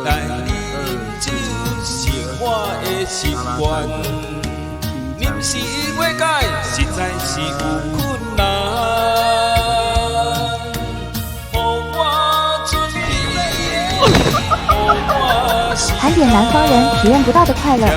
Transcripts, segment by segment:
但饮酒是我的习惯，临时要改，实在是有困难。盘点南方人体验不到的快乐。临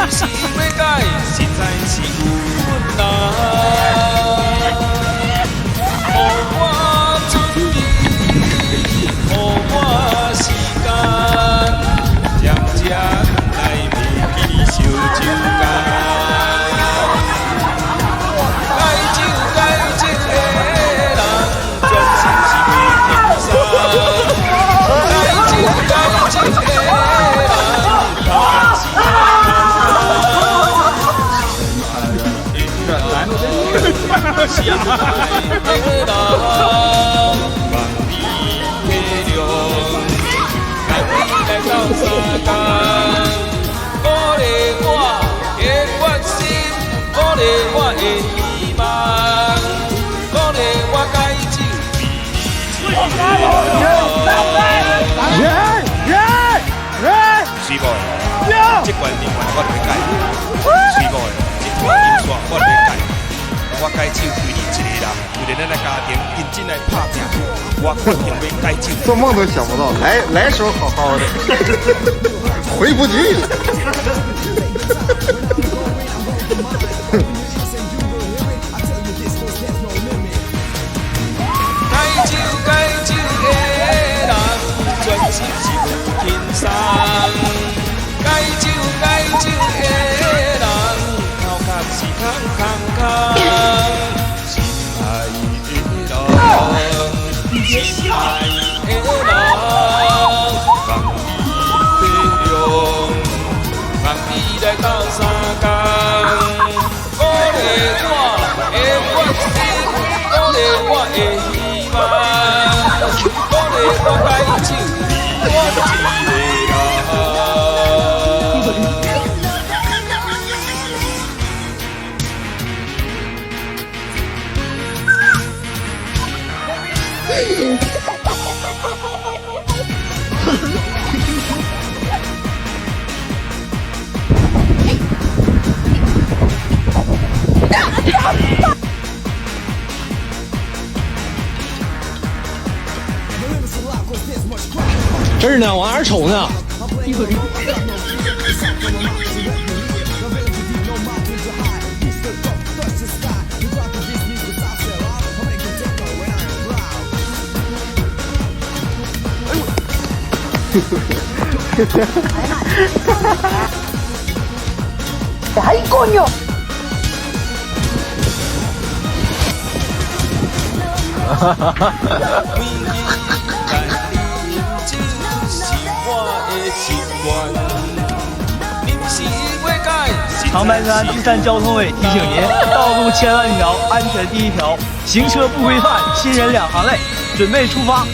时要改，实在是有困难。予我准备，予我时间，渐渐来袂记烧酒干。解酒的人，专心是为轻松。解酒的人。心爱的人，望你体谅，咱来斗相共，鼓励我的决心，鼓励我的希望，鼓励我改酒比水某的，这款面款我袂改，水某的，这款面线我袂改。我改酒为你一个人，为了咱的家庭认真来打拼。我决定要改酒。做梦都想不到，来时候好好的，回不去了。改酒的人，专心是有轻松。改酒的人，头壳是空。心爱的人，心爱的人，望你体谅，望你来斗相共，鼓励我的决心，鼓励我的希望，鼓励我改酒，我一个人。这儿呢，往哪儿瞅呢？¡Ay, coño!临时要改，长白山第三交通委提醒您：道路千万条，安全第一条。行车不规范，亲人两行泪。准备出发。